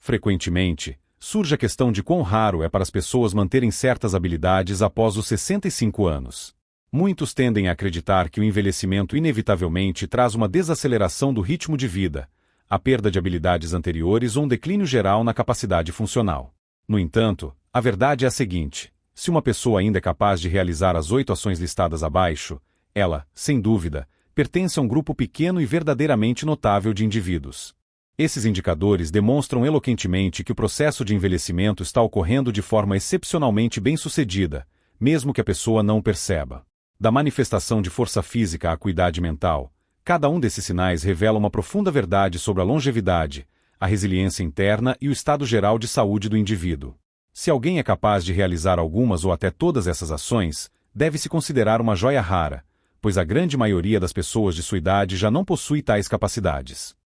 Frequentemente, surge a questão de quão raro é para as pessoas manterem certas habilidades após os 65 anos. Muitos tendem a acreditar que o envelhecimento inevitavelmente traz uma desaceleração do ritmo de vida, a perda de habilidades anteriores ou um declínio geral na capacidade funcional. No entanto, a verdade é a seguinte: se uma pessoa ainda é capaz de realizar as 8 ações listadas abaixo, ela, sem dúvida, pertence a um grupo pequeno e verdadeiramente notável de indivíduos. Esses indicadores demonstram eloquentemente que o processo de envelhecimento está ocorrendo de forma excepcionalmente bem-sucedida, mesmo que a pessoa não o perceba. Da manifestação de força física à acuidade mental, cada um desses sinais revela uma profunda verdade sobre a longevidade, a resiliência interna e o estado geral de saúde do indivíduo. Se alguém é capaz de realizar algumas ou até todas essas ações, deve-se considerar uma joia rara, pois a grande maioria das pessoas de sua idade já não possui tais capacidades.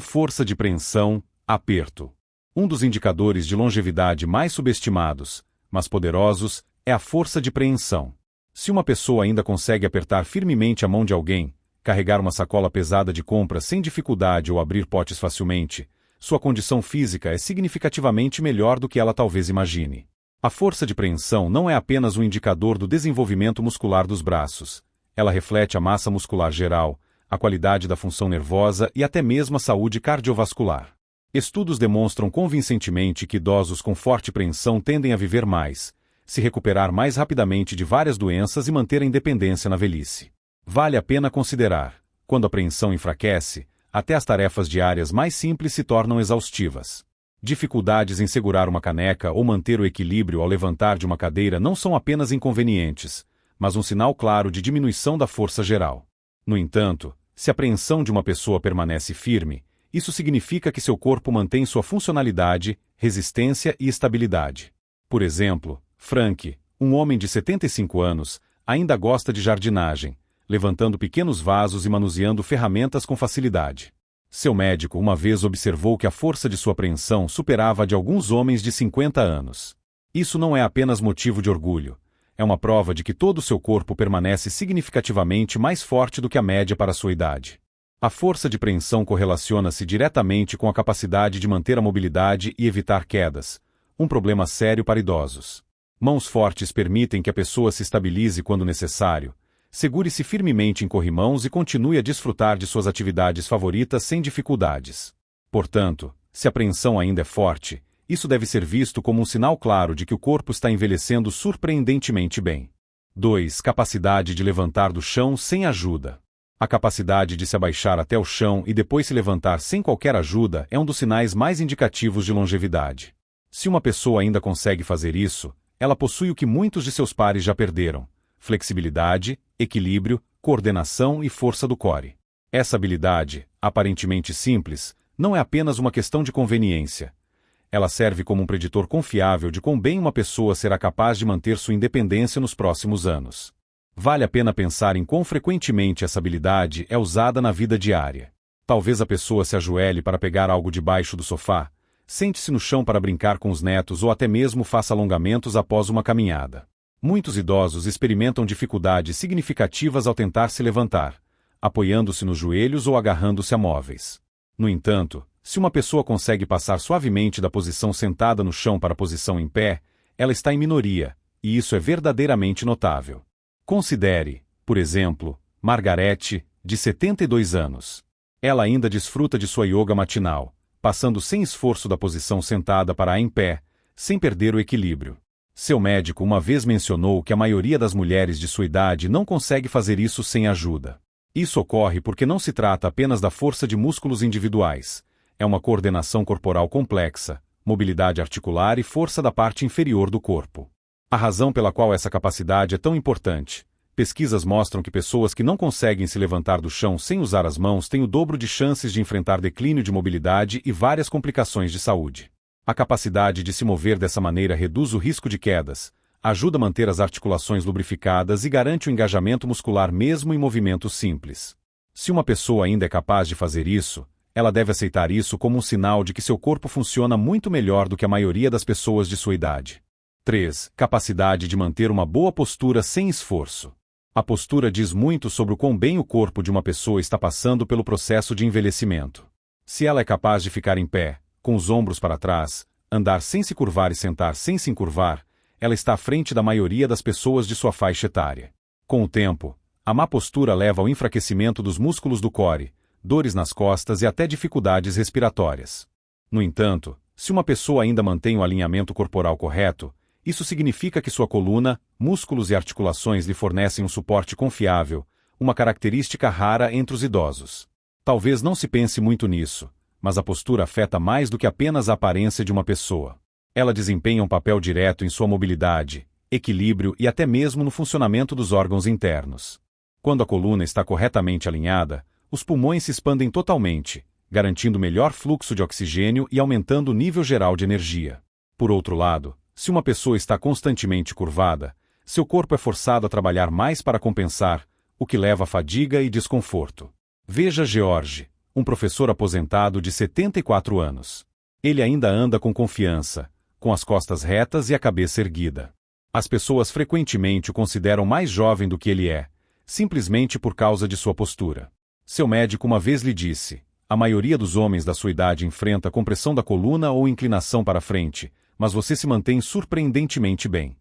Força de preensão, aperto. Um dos indicadores de longevidade mais subestimados, mas poderosos, é a força de preensão. Se uma pessoa ainda consegue apertar firmemente a mão de alguém, carregar uma sacola pesada de compras sem dificuldade ou abrir potes facilmente, sua condição física é significativamente melhor do que ela talvez imagine. A força de preensão não é apenas um indicador do desenvolvimento muscular dos braços. Ela reflete a massa muscular geral, a qualidade da função nervosa e até mesmo a saúde cardiovascular. Estudos demonstram convincentemente que idosos com forte preensão tendem a viver mais, se recuperar mais rapidamente de várias doenças e manter a independência na velhice. Vale a pena considerar: quando a preensão enfraquece, até as tarefas diárias mais simples se tornam exaustivas. Dificuldades em segurar uma caneca ou manter o equilíbrio ao levantar de uma cadeira não são apenas inconvenientes, mas um sinal claro de diminuição da força geral. No entanto, se a preensão de uma pessoa permanece firme, isso significa que seu corpo mantém sua funcionalidade, resistência e estabilidade. Por exemplo, Frank, um homem de 75 anos, ainda gosta de jardinagem, levantando pequenos vasos e manuseando ferramentas com facilidade. Seu médico uma vez observou que a força de sua preensão superava a de alguns homens de 50 anos. Isso não é apenas motivo de orgulho, é uma prova de que todo o seu corpo permanece significativamente mais forte do que a média para sua idade. A força de preensão correlaciona-se diretamente com a capacidade de manter a mobilidade e evitar quedas, um problema sério para idosos. Mãos fortes permitem que a pessoa se estabilize quando necessário, segure-se firmemente em corrimãos e continue a desfrutar de suas atividades favoritas sem dificuldades. Portanto, se a preensão ainda é forte, isso deve ser visto como um sinal claro de que o corpo está envelhecendo surpreendentemente bem. 2. Capacidade de levantar do chão sem ajuda. A capacidade de se abaixar até o chão e depois se levantar sem qualquer ajuda é um dos sinais mais indicativos de longevidade. Se uma pessoa ainda consegue fazer isso, ela possui o que muitos de seus pares já perderam: flexibilidade, equilíbrio, coordenação e força do core. Essa habilidade, aparentemente simples, não é apenas uma questão de conveniência. Ela serve como um preditor confiável de quão bem uma pessoa será capaz de manter sua independência nos próximos anos. Vale a pena pensar em quão frequentemente essa habilidade é usada na vida diária. Talvez a pessoa se ajoelhe para pegar algo debaixo do sofá, sente-se no chão para brincar com os netos ou até mesmo faça alongamentos após uma caminhada. Muitos idosos experimentam dificuldades significativas ao tentar se levantar, apoiando-se nos joelhos ou agarrando-se a móveis. No entanto, se uma pessoa consegue passar suavemente da posição sentada no chão para a posição em pé, ela está em minoria, e isso é verdadeiramente notável. Considere, por exemplo, Margarete, de 72 anos. Ela ainda desfruta de sua yoga matinal, passando sem esforço da posição sentada para a em pé, sem perder o equilíbrio. Seu médico uma vez mencionou que a maioria das mulheres de sua idade não consegue fazer isso sem ajuda. Isso ocorre porque não se trata apenas da força de músculos individuais. É uma coordenação corporal complexa, mobilidade articular e força da parte inferior do corpo. A razão pela qual essa capacidade é tão importante: pesquisas mostram que pessoas que não conseguem se levantar do chão sem usar as mãos têm o dobro de chances de enfrentar declínio de mobilidade e várias complicações de saúde. A capacidade de se mover dessa maneira reduz o risco de quedas, ajuda a manter as articulações lubrificadas e garante o engajamento muscular mesmo em movimentos simples. Se uma pessoa ainda é capaz de fazer isso, ela deve aceitar isso como um sinal de que seu corpo funciona muito melhor do que a maioria das pessoas de sua idade. 3. Capacidade de manter uma boa postura sem esforço. A postura diz muito sobre o quão bem o corpo de uma pessoa está passando pelo processo de envelhecimento. Se ela é capaz de ficar em pé, com os ombros para trás, andar sem se curvar e sentar sem se encurvar, ela está à frente da maioria das pessoas de sua faixa etária. Com o tempo, a má postura leva ao enfraquecimento dos músculos do core, dores nas costas e até dificuldades respiratórias. No entanto, se uma pessoa ainda mantém o alinhamento corporal correto, isso significa que sua coluna, músculos e articulações lhe fornecem um suporte confiável, uma característica rara entre os idosos. Talvez não se pense muito nisso, mas a postura afeta mais do que apenas a aparência de uma pessoa. Ela desempenha um papel direto em sua mobilidade, equilíbrio e até mesmo no funcionamento dos órgãos internos. Quando a coluna está corretamente alinhada, os pulmões se expandem totalmente, garantindo melhor fluxo de oxigênio e aumentando o nível geral de energia. Por outro lado, se uma pessoa está constantemente curvada, seu corpo é forçado a trabalhar mais para compensar, o que leva a fadiga e desconforto. Veja George, um professor aposentado de 74 anos. Ele ainda anda com confiança, com as costas retas e a cabeça erguida. As pessoas frequentemente o consideram mais jovem do que ele é, simplesmente por causa de sua postura. Seu médico uma vez lhe disse: a maioria dos homens da sua idade enfrenta compressão da coluna ou inclinação para frente, mas você se mantém surpreendentemente bem.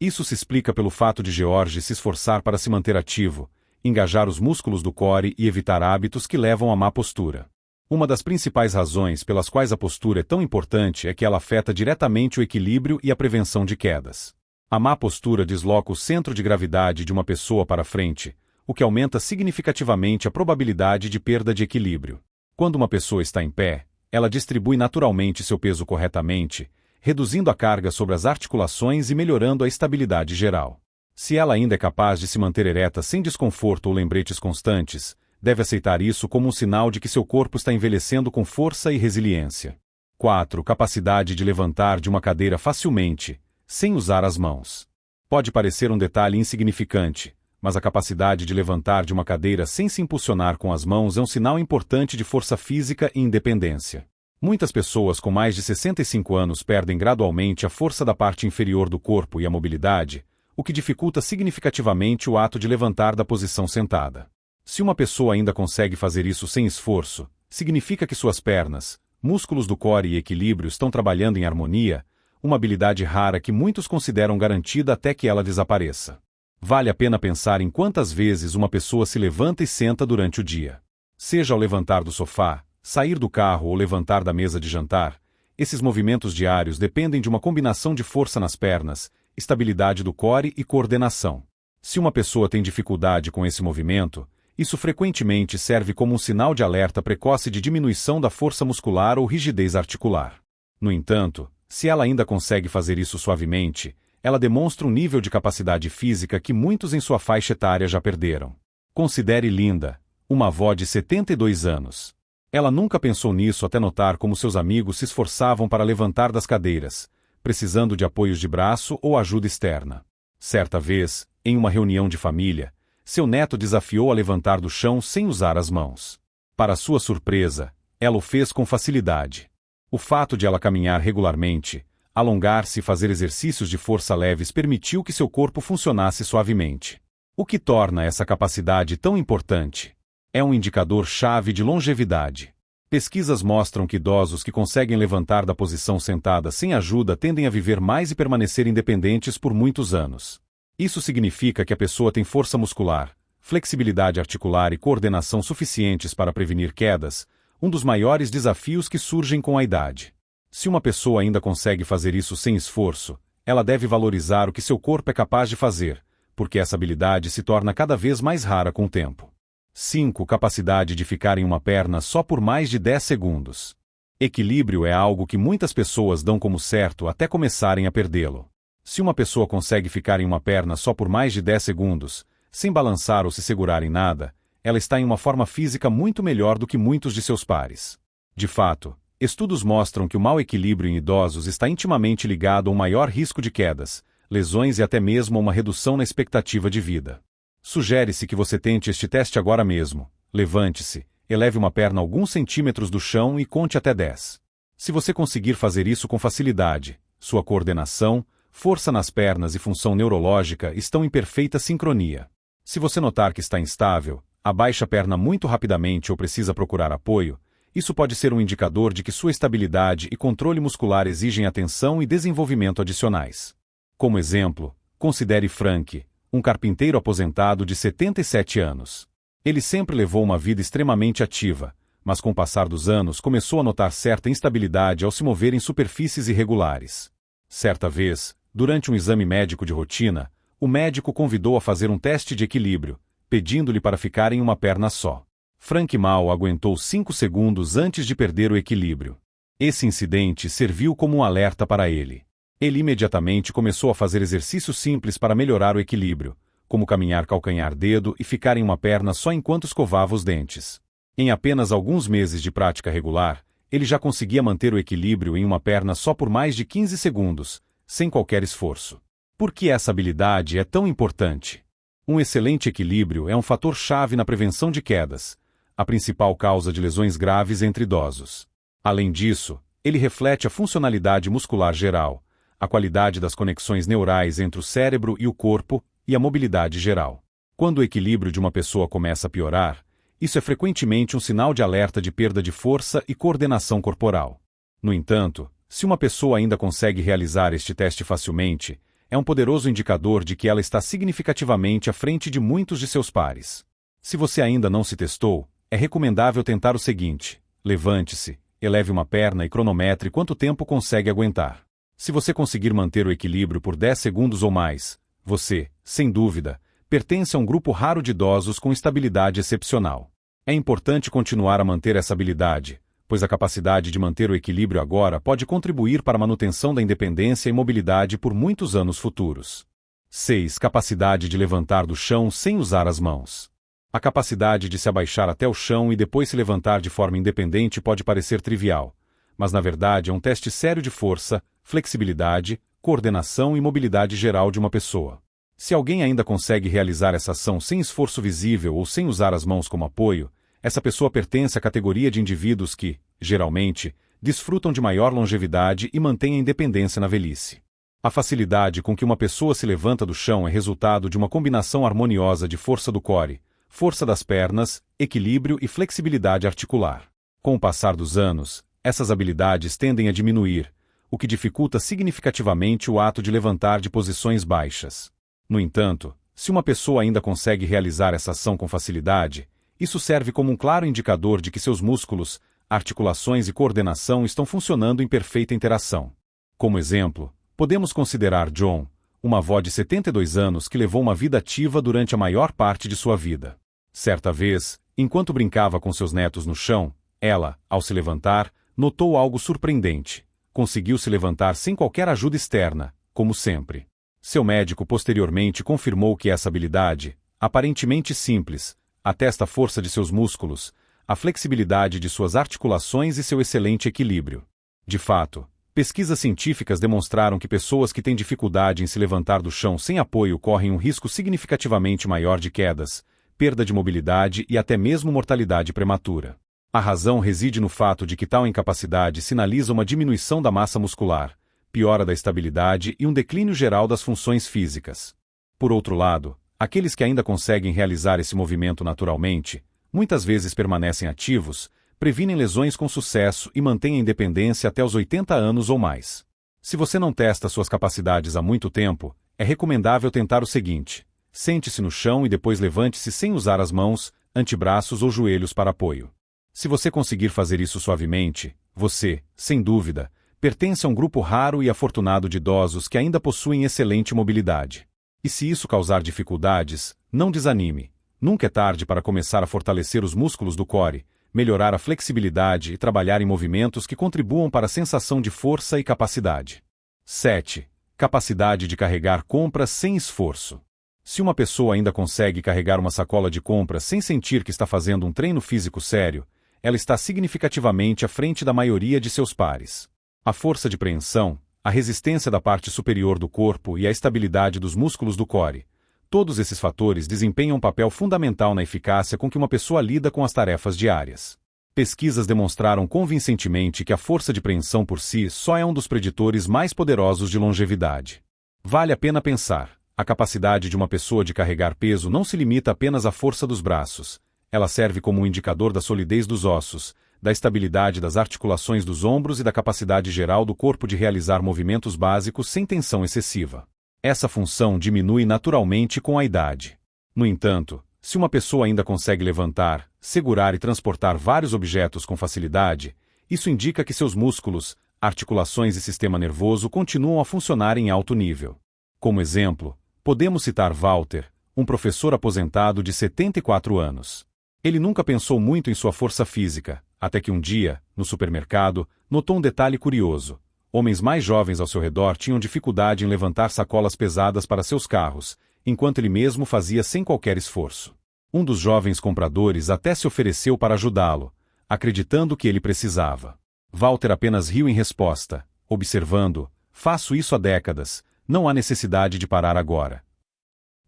Isso se explica pelo fato de George se esforçar para se manter ativo, engajar os músculos do core e evitar hábitos que levam à má postura. Uma das principais razões pelas quais a postura é tão importante é que ela afeta diretamente o equilíbrio e a prevenção de quedas. A má postura desloca o centro de gravidade de uma pessoa para frente, o que aumenta significativamente a probabilidade de perda de equilíbrio. Quando uma pessoa está em pé, ela distribui naturalmente seu peso corretamente, reduzindo a carga sobre as articulações e melhorando a estabilidade geral. Se ela ainda é capaz de se manter ereta sem desconforto ou lembretes constantes, deve aceitar isso como um sinal de que seu corpo está envelhecendo com força e resiliência. 4. Capacidade de levantar de uma cadeira facilmente, sem usar as mãos. Pode parecer um detalhe insignificante, mas a capacidade de levantar de uma cadeira sem se impulsionar com as mãos é um sinal importante de força física e independência. Muitas pessoas com mais de 65 anos perdem gradualmente a força da parte inferior do corpo e a mobilidade, o que dificulta significativamente o ato de levantar da posição sentada. Se uma pessoa ainda consegue fazer isso sem esforço, significa que suas pernas, músculos do core e equilíbrio estão trabalhando em harmonia, uma habilidade rara que muitos consideram garantida até que ela desapareça. Vale a pena pensar em quantas vezes uma pessoa se levanta e senta durante o dia. Seja ao levantar do sofá, sair do carro ou levantar da mesa de jantar, esses movimentos diários dependem de uma combinação de força nas pernas, estabilidade do core e coordenação. Se uma pessoa tem dificuldade com esse movimento, isso frequentemente serve como um sinal de alerta precoce de diminuição da força muscular ou rigidez articular. No entanto, se ela ainda consegue fazer isso suavemente, ela demonstra um nível de capacidade física que muitos em sua faixa etária já perderam. Considere Linda, uma avó de 72 anos. Ela nunca pensou nisso até notar como seus amigos se esforçavam para levantar das cadeiras, precisando de apoios de braço ou ajuda externa. Certa vez, em uma reunião de família, seu neto desafiou a levantar do chão sem usar as mãos. Para sua surpresa, ela o fez com facilidade. O fato de ela caminhar regularmente, alongar-se e fazer exercícios de força leves permitiu que seu corpo funcionasse suavemente. O que torna essa capacidade tão importante? É um indicador-chave de longevidade. Pesquisas mostram que idosos que conseguem levantar da posição sentada sem ajuda tendem a viver mais e permanecer independentes por muitos anos. Isso significa que a pessoa tem força muscular, flexibilidade articular e coordenação suficientes para prevenir quedas, um dos maiores desafios que surgem com a idade. Se uma pessoa ainda consegue fazer isso sem esforço, ela deve valorizar o que seu corpo é capaz de fazer, porque essa habilidade se torna cada vez mais rara com o tempo. 5. Capacidade de ficar em uma perna só por mais de 10 segundos. Equilíbrio é algo que muitas pessoas dão como certo até começarem a perdê-lo. Se uma pessoa consegue ficar em uma perna só por mais de 10 segundos, sem balançar ou se segurar em nada, ela está em uma forma física muito melhor do que muitos de seus pares. De fato, estudos mostram que o mau equilíbrio em idosos está intimamente ligado a um maior risco de quedas, lesões e até mesmo a uma redução na expectativa de vida. Sugere-se que você tente este teste agora mesmo. Levante-se, eleve uma perna alguns centímetros do chão e conte até 10. Se você conseguir fazer isso com facilidade, sua coordenação, força nas pernas e função neurológica estão em perfeita sincronia. Se você notar que está instável, abaixe a perna muito rapidamente ou precisa procurar apoio, Isso pode ser um indicador de que sua estabilidade e controle muscular exigem atenção e desenvolvimento adicionais. Como exemplo, considere Frank, um carpinteiro aposentado de 77 anos. Ele sempre levou uma vida extremamente ativa, mas com o passar dos anos começou a notar certa instabilidade ao se mover em superfícies irregulares. Certa vez, durante um exame médico de rotina, o médico convidou a fazer um teste de equilíbrio, pedindo-lhe para ficar em uma perna só. Frank mal aguentou 5 segundos antes de perder o equilíbrio. Esse incidente serviu como um alerta para ele. Ele imediatamente começou a fazer exercícios simples para melhorar o equilíbrio, como caminhar calcanhar-dedo e ficar em uma perna só enquanto escovava os dentes. Em apenas alguns meses de prática regular, ele já conseguia manter o equilíbrio em uma perna só por mais de 15 segundos, sem qualquer esforço. Por que essa habilidade é tão importante? Um excelente equilíbrio é um fator-chave na prevenção de quedas, a principal causa de lesões graves entre idosos. Além disso, ele reflete a funcionalidade muscular geral, a qualidade das conexões neurais entre o cérebro e o corpo e a mobilidade geral. Quando o equilíbrio de uma pessoa começa a piorar, isso é frequentemente um sinal de alerta de perda de força e coordenação corporal. No entanto, se uma pessoa ainda consegue realizar este teste facilmente, é um poderoso indicador de que ela está significativamente à frente de muitos de seus pares. Se você ainda não se testou, é recomendável tentar o seguinte: levante-se, eleve uma perna e cronometre quanto tempo consegue aguentar. Se você conseguir manter o equilíbrio por 10 segundos ou mais, você, sem dúvida, pertence a um grupo raro de idosos com estabilidade excepcional. É importante continuar a manter essa habilidade, pois a capacidade de manter o equilíbrio agora pode contribuir para a manutenção da independência e mobilidade por muitos anos futuros. 6. Capacidade de levantar do chão sem usar as mãos. A capacidade de se abaixar até o chão e depois se levantar de forma independente pode parecer trivial, mas na verdade é um teste sério de força, flexibilidade, coordenação e mobilidade geral de uma pessoa. Se alguém ainda consegue realizar essa ação sem esforço visível ou sem usar as mãos como apoio, essa pessoa pertence à categoria de indivíduos que, geralmente, desfrutam de maior longevidade e mantêm a independência na velhice. A facilidade com que uma pessoa se levanta do chão é resultado de uma combinação harmoniosa de força do core, força das pernas, equilíbrio e flexibilidade articular. Com o passar dos anos, essas habilidades tendem a diminuir, o que dificulta significativamente o ato de levantar de posições baixas. No entanto, se uma pessoa ainda consegue realizar essa ação com facilidade, isso serve como um claro indicador de que seus músculos, articulações e coordenação estão funcionando em perfeita interação. Como exemplo, podemos considerar John, uma avó de 72 anos que levou uma vida ativa durante a maior parte de sua vida. Certa vez, enquanto brincava com seus netos no chão, ela, ao se levantar, notou algo surpreendente. Conseguiu se levantar sem qualquer ajuda externa, como sempre. Seu médico posteriormente confirmou que essa habilidade, aparentemente simples, atesta a força de seus músculos, a flexibilidade de suas articulações e seu excelente equilíbrio. De fato, pesquisas científicas demonstraram que pessoas que têm dificuldade em se levantar do chão sem apoio correm um risco significativamente maior de quedas, perda de mobilidade e até mesmo mortalidade prematura. A razão reside no fato de que tal incapacidade sinaliza uma diminuição da massa muscular, piora da estabilidade e um declínio geral das funções físicas. Por outro lado, aqueles que ainda conseguem realizar esse movimento naturalmente, muitas vezes permanecem ativos, previnem lesões com sucesso e mantêm a independência até os 80 anos ou mais. Se você não testa suas capacidades há muito tempo, é recomendável tentar o seguinte: sente-se no chão e depois levante-se sem usar as mãos, antebraços ou joelhos para apoio. Se você conseguir fazer isso suavemente, você, sem dúvida, pertence a um grupo raro e afortunado de idosos que ainda possuem excelente mobilidade. E se isso causar dificuldades, não desanime. Nunca é tarde para começar a fortalecer os músculos do core, melhorar a flexibilidade e trabalhar em movimentos que contribuam para a sensação de força e capacidade. 7. Capacidade de carregar compras sem esforço. Se uma pessoa ainda consegue carregar uma sacola de compras sem sentir que está fazendo um treino físico sério, ela está significativamente à frente da maioria de seus pares. A força de preensão, a resistência da parte superior do corpo e a estabilidade dos músculos do core, todos esses fatores desempenham um papel fundamental na eficácia com que uma pessoa lida com as tarefas diárias. Pesquisas demonstraram convincentemente que a força de preensão por si só é um dos preditores mais poderosos de longevidade. Vale a pena pensar, a capacidade de uma pessoa de carregar peso não se limita apenas à força dos braços. Ela serve como um indicador da solidez dos ossos, da estabilidade das articulações dos ombros e da capacidade geral do corpo de realizar movimentos básicos sem tensão excessiva. Essa função diminui naturalmente com a idade. No entanto, se uma pessoa ainda consegue levantar, segurar e transportar vários objetos com facilidade, isso indica que seus músculos, articulações e sistema nervoso continuam a funcionar em alto nível. Como exemplo, podemos citar Walter, um professor aposentado de 74 anos. Ele nunca pensou muito em sua força física, até que um dia, no supermercado, notou um detalhe curioso. Homens mais jovens ao seu redor tinham dificuldade em levantar sacolas pesadas para seus carros, enquanto ele mesmo fazia sem qualquer esforço. Um dos jovens compradores até se ofereceu para ajudá-lo, acreditando que ele precisava. Walter apenas riu em resposta, observando: faço isso há décadas, não há necessidade de parar agora.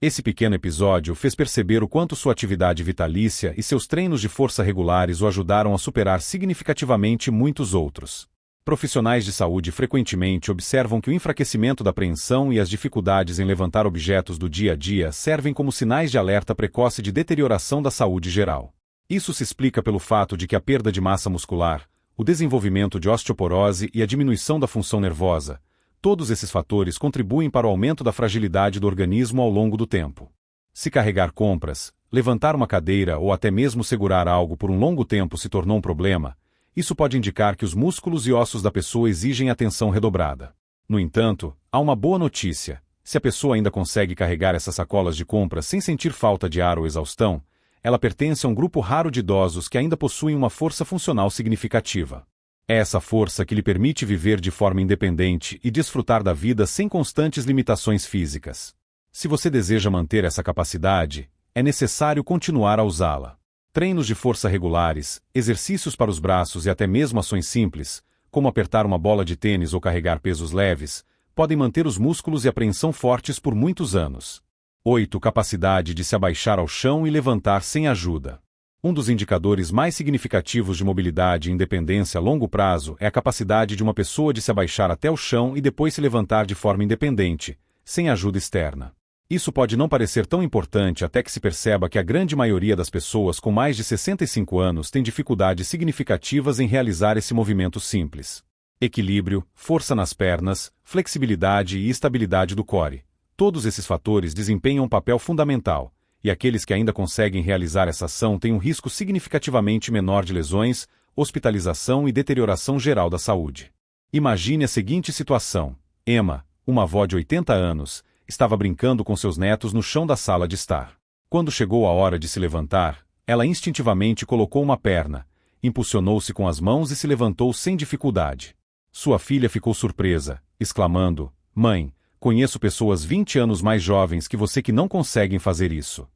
Esse pequeno episódio fez perceber o quanto sua atividade vitalícia e seus treinos de força regulares o ajudaram a superar significativamente muitos outros. Profissionais de saúde frequentemente observam que o enfraquecimento da apreensão e as dificuldades em levantar objetos do dia a dia servem como sinais de alerta precoce de deterioração da saúde geral. Isso se explica pelo fato de que a perda de massa muscular, o desenvolvimento de osteoporose e a diminuição da função nervosa, todos esses fatores contribuem para o aumento da fragilidade do organismo ao longo do tempo. Se carregar compras, levantar uma cadeira ou até mesmo segurar algo por um longo tempo se tornou um problema, isso pode indicar que os músculos e ossos da pessoa exigem atenção redobrada. No entanto, há uma boa notícia: se a pessoa ainda consegue carregar essas sacolas de compras sem sentir falta de ar ou exaustão, ela pertence a um grupo raro de idosos que ainda possuem uma força funcional significativa. É essa força que lhe permite viver de forma independente e desfrutar da vida sem constantes limitações físicas. Se você deseja manter essa capacidade, é necessário continuar a usá-la. Treinos de força regulares, exercícios para os braços e até mesmo ações simples, como apertar uma bola de tênis ou carregar pesos leves, podem manter os músculos e a apreensão fortes por muitos anos. 8. Capacidade de se abaixar ao chão e levantar sem ajuda. Um dos indicadores mais significativos de mobilidade e independência a longo prazo é a capacidade de uma pessoa de se abaixar até o chão e depois se levantar de forma independente, sem ajuda externa. Isso pode não parecer tão importante até que se perceba que a grande maioria das pessoas com mais de 65 anos tem dificuldades significativas em realizar esse movimento simples. Equilíbrio, força nas pernas, flexibilidade e estabilidade do core. Todos esses fatores desempenham um papel fundamental, e aqueles que ainda conseguem realizar essa ação têm um risco significativamente menor de lesões, hospitalização e deterioração geral da saúde. Imagine a seguinte situação: Emma, uma avó de 80 anos, estava brincando com seus netos no chão da sala de estar. Quando chegou a hora de se levantar, ela instintivamente colocou uma perna, impulsionou-se com as mãos e se levantou sem dificuldade. Sua filha ficou surpresa, exclamando: "Mãe, conheço pessoas 20 anos mais jovens que você que não conseguem fazer isso."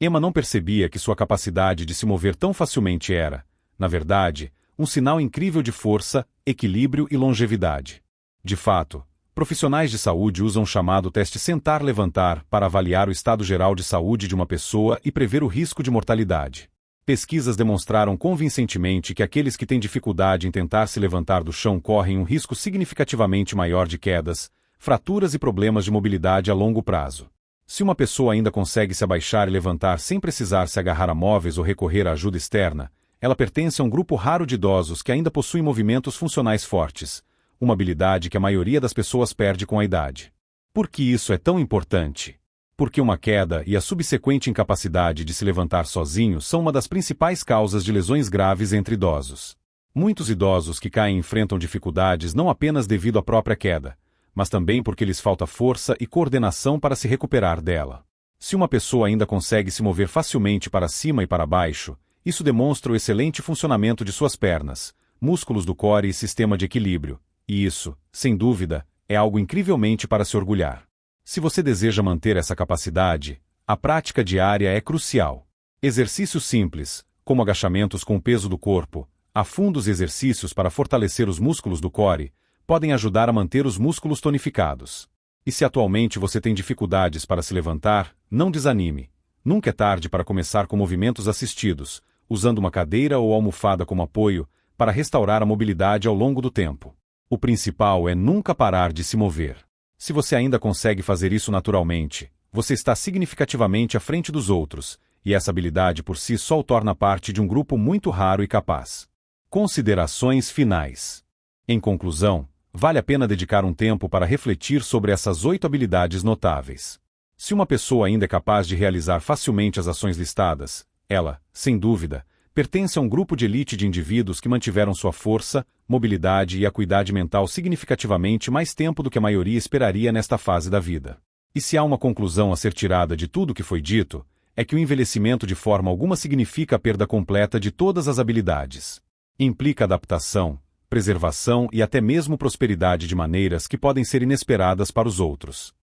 Emma não percebia que sua capacidade de se mover tão facilmente era, na verdade, um sinal incrível de força, equilíbrio e longevidade. De fato, profissionais de saúde usam o chamado teste sentar-levantar para avaliar o estado geral de saúde de uma pessoa e prever o risco de mortalidade. Pesquisas demonstraram convincentemente que aqueles que têm dificuldade em tentar se levantar do chão correm um risco significativamente maior de quedas, fraturas e problemas de mobilidade a longo prazo. Se uma pessoa ainda consegue se abaixar e levantar sem precisar se agarrar a móveis ou recorrer à ajuda externa, ela pertence a um grupo raro de idosos que ainda possuem movimentos funcionais fortes, uma habilidade que a maioria das pessoas perde com a idade. Por que isso é tão importante? Porque uma queda e a subsequente incapacidade de se levantar sozinho são uma das principais causas de lesões graves entre idosos. Muitos idosos que caem enfrentam dificuldades não apenas devido à própria queda, mas também porque lhes falta força e coordenação para se recuperar dela. Se uma pessoa ainda consegue se mover facilmente para cima e para baixo, isso demonstra o excelente funcionamento de suas pernas, músculos do core e sistema de equilíbrio, e isso, sem dúvida, é algo incrivelmente para se orgulhar. Se você deseja manter essa capacidade, a prática diária é crucial. Exercícios simples, como agachamentos com o peso do corpo, afundos e exercícios para fortalecer os músculos do core, podem ajudar a manter os músculos tonificados. E se atualmente você tem dificuldades para se levantar, não desanime. Nunca é tarde para começar com movimentos assistidos, usando uma cadeira ou almofada como apoio, para restaurar a mobilidade ao longo do tempo. O principal é nunca parar de se mover. Se você ainda consegue fazer isso naturalmente, você está significativamente à frente dos outros, e essa habilidade por si só o torna parte de um grupo muito raro e capaz. Considerações finais. Em conclusão, vale a pena dedicar um tempo para refletir sobre essas 8 habilidades notáveis. Se uma pessoa ainda é capaz de realizar facilmente as ações listadas, ela, sem dúvida, pertence a um grupo de elite de indivíduos que mantiveram sua força, mobilidade e acuidade mental significativamente mais tempo do que a maioria esperaria nesta fase da vida. E se há uma conclusão a ser tirada de tudo o que foi dito, é que o envelhecimento de forma alguma significa a perda completa de todas as habilidades. Implica adaptação, preservação e até mesmo prosperidade de maneiras que podem ser inesperadas para os outros.